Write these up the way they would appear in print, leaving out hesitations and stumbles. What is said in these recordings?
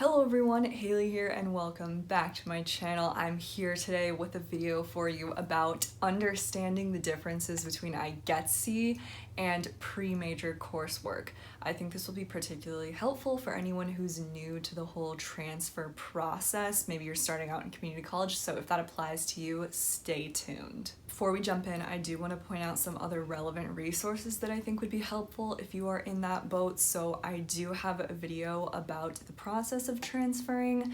Hello everyone, Hailey here and welcome back to my channel. I'm here today with a video for you about understanding the differences between IGETC and pre-major coursework. I think this will be particularly helpful for anyone who's new to the whole transfer process. Maybe you're starting out in community college, so if that applies to you, stay tuned. Before we jump in, I do want to point out some other relevant resources that I think would be helpful if you are in that boat. So I do have a video about the process of transferring.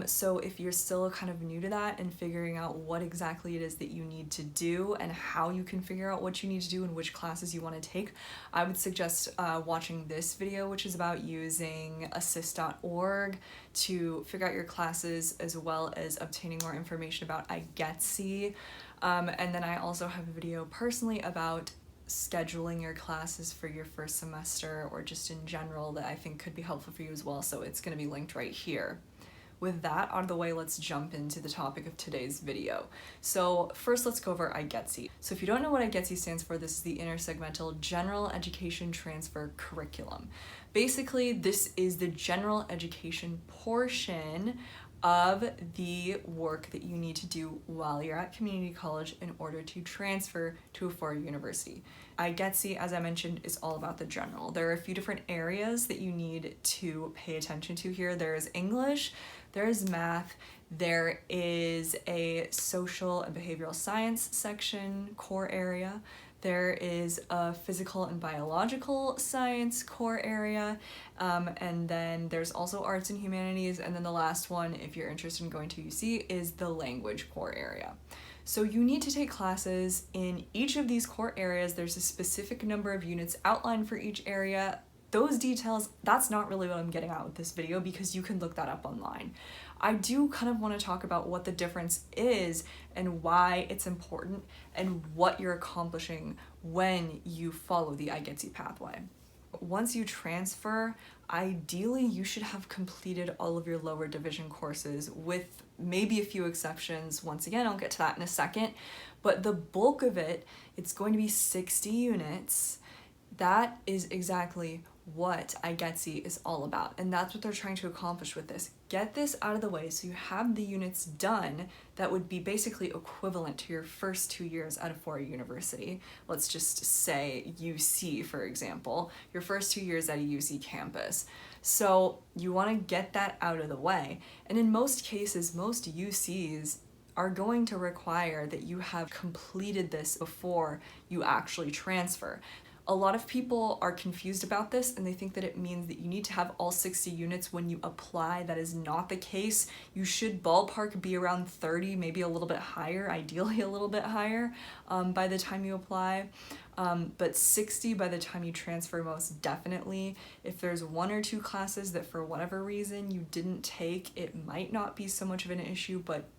So if you're still kind of new to that and figuring out what exactly it is that you need to do and how you can figure out what you need to do and which classes you want to take, I would suggest watching this video, which is about using assist.org to figure out your classes as well as obtaining more information about IGETC. And then I also have a video personally about scheduling your classes for your first semester or just in general that I think could be helpful for you as well, so it's going to be linked right here. With that out of the way, let's jump into the topic of today's video. So first, let's go over IGETC. So if you don't know what IGETC stands for, this is the Intersegmental General Education Transfer Curriculum. Basically, this is the general education portion of the work that you need to do while you're at community college in order to transfer to a four-year university. IGETC, as I mentioned, is all about the general. There are a few different areas that you need to pay attention to here. There is English, there is math, there is a social and behavioral science section, core area, there is a physical and biological science core area, and then there's also arts and humanities, and then the last one, if you're interested in going to UC, is the language core area. So you need to take classes in each of these core areas. There's a specific number of units outlined for each area. Those details, that's not really what I'm getting at with this video because you can look that up online. I do kind of want to talk about what the difference is and why it's important and what you're accomplishing when you follow the IGETC pathway. Once you transfer, ideally you should have completed all of your lower division courses with maybe a few exceptions. Once again, I'll get to that in a second, but the bulk of it, it's going to be 60 units. That is exactly what IGETC is all about, and that's what they're trying to accomplish with this. Get this out of the way so you have the units done that would be basically equivalent to your first 2 years at a four-year university. Let's just say UC, for example, your first 2 years at a UC campus. So you want to get that out of the way, and in most cases, most UCs are going to require that you have completed this before you actually transfer. A lot of people are confused about this and they think that it means that you need to have all 60 units when you apply. That is not the case. You should ballpark be around 30, maybe a little bit higher, ideally a little bit higher by the time you apply. But 60 by the time you transfer, most definitely. If there's one or two classes that for whatever reason you didn't take, it might not be so much of an issue, but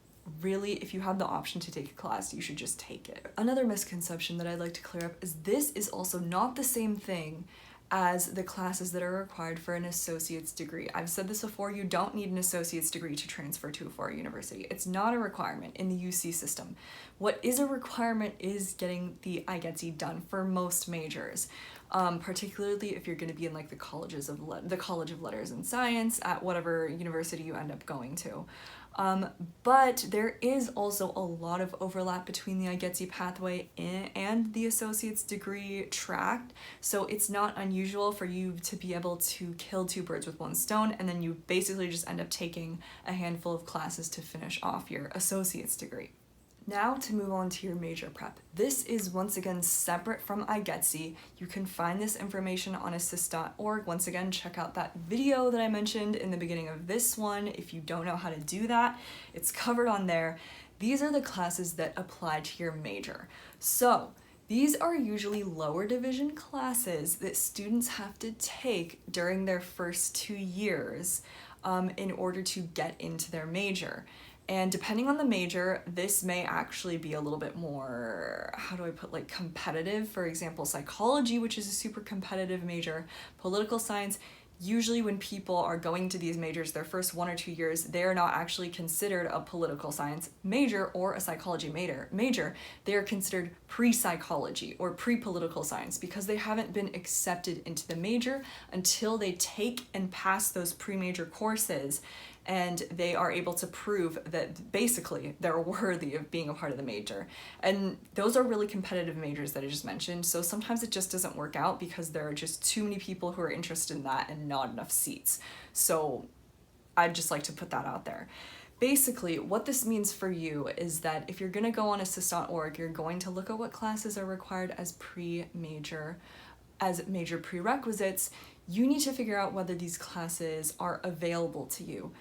really, if you have the option to take a class, you should just take it. Another misconception that I'd like to clear up is this is also not the same thing as the classes that are required for an associate's degree. I've said this before, you don't need an associate's degree to transfer to a four-year university. It's not a requirement in the UC system. What is a requirement is getting the IGETC done for most majors. Particularly if you're going to be in like the College of Letters and Science at whatever university you end up going to. But there is also a lot of overlap between the IGETC pathway and the associate's degree track, so it's not unusual for you to be able to kill two birds with one stone, and then you basically just end up taking a handful of classes to finish off your associate's degree. Now to move on to your major prep. This is once again separate from IGETC. You can find this information on assist.org. Once again, check out that video that I mentioned in the beginning of this one. If you don't know how to do that, it's covered on there. These are the classes that apply to your major. So these are usually lower division classes that students have to take during their first 2 years in order to get into their major. And depending on the major, this may actually be a little bit more, how do I put, like competitive. For example, psychology, which is a super competitive major, political science Usually when people are going to these majors their first 1 or 2 years, they are not actually considered a political science major or a psychology major. They are considered pre-psychology or pre-political science because they haven't been accepted into the major until they take and pass those pre-major courses, and they are able to prove that basically they're worthy of being a part of the major. And those are really competitive majors that I just mentioned, so sometimes it just doesn't work out because there are just too many people who are interested in that and not enough seats. So I'd just like to put that out there. Basically, what this means for you is that if you're gonna go on assist.org, you're going to look at what classes are required as major prerequisites. You need to figure out whether these classes are available to you.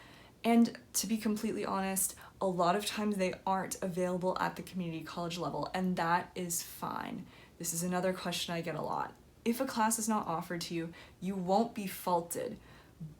And to be completely honest, a lot of times they aren't available at the community college level, and that is fine. This is another question I get a lot. If a class is not offered to you, you won't be faulted.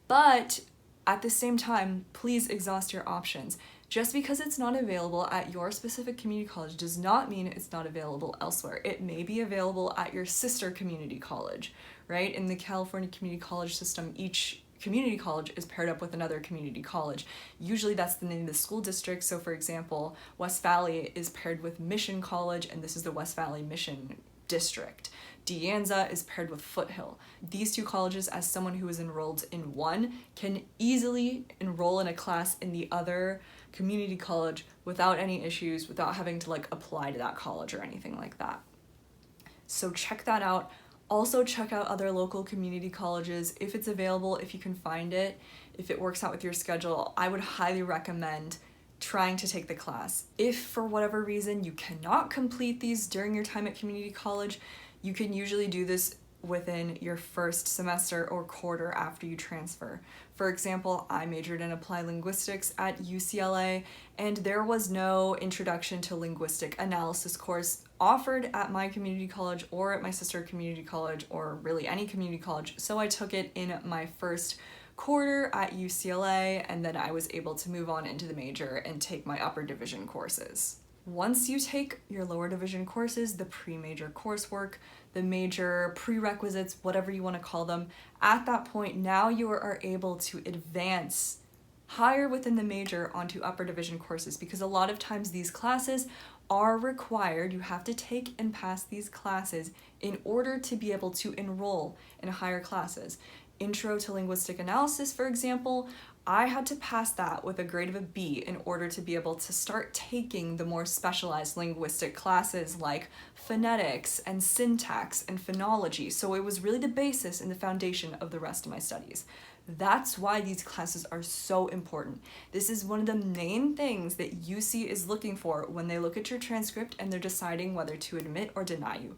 But at the same time, please exhaust your options. Just because it's not available at your specific community college does not mean it's not available elsewhere. It may be available at your sister community college, right? In the California community college system, each community college is paired up with another community college. Usually that's the name of the school district. So for example, West Valley is paired with Mission College, and this is the West Valley Mission District. De Anza is paired with Foothill. These two colleges, as someone who is enrolled in one, can easily enroll in a class in the other community college without any issues, without having to apply to that college or anything like that. So check that out. Also check out other local community colleges if it's available, if you can find it, if it works out with your schedule. I would highly recommend trying to take the class. If for whatever reason you cannot complete these during your time at community college, you can usually do this within your first semester or quarter after you transfer. For example, I majored in applied linguistics at UCLA, and there was no introduction to linguistic analysis course offered at my community college or at my sister community college or really any community college. So I took it in my first quarter at UCLA, and then I was able to move on into the major and take my upper division courses. Once you take your lower division courses, the pre-major coursework, the major prerequisites, whatever you want to call them, at that point now you are able to advance higher within the major onto upper division courses, because a lot of times these classes are required. You have to take and pass these classes in order to be able to enroll in higher classes. Intro to Linguistic Analysis, for example, I had to pass that with a grade of a B in order to be able to start taking the more specialized linguistic classes like phonetics and syntax and phonology. So it was really the basis and the foundation of the rest of my studies. That's why these classes are so important. This is one of the main things that UC is looking for when they look at your transcript and they're deciding whether to admit or deny you.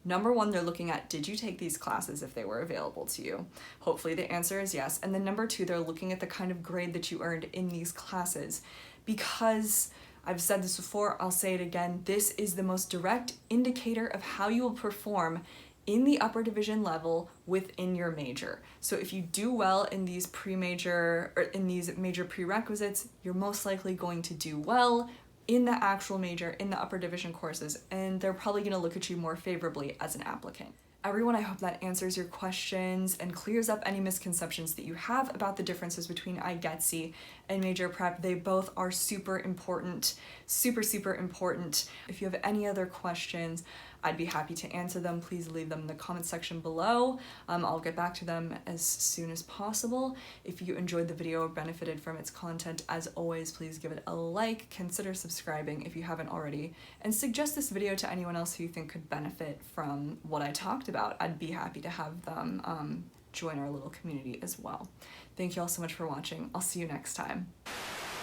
Number one, they're looking at, did you take these classes if they were available to you? Hopefully the answer is yes. And then number two, they're looking at the kind of grade that you earned in these classes. Because I've said this before, I'll say it again, this is the most direct indicator of how you will perform in the upper division level within your major. So if you do well in these pre-major or in these major prerequisites, you're most likely going to do well in the actual major, in the upper division courses, and they're probably going to look at you more favorably as an applicant. Everyone, I hope that answers your questions and clears up any misconceptions that you have about the differences between IGETC and major prep. They both are super important, super important. If you have any other questions, I'd be happy to answer them. Please leave them in the comment section below. I'll get back to them as soon as possible. If you enjoyed the video or benefited from its content, as always, please give it a like, consider subscribing if you haven't already, and suggest this video to anyone else who you think could benefit from what I talked about. I'd be happy to have them join our little community as well. Thank you all so much for watching. I'll see you next time.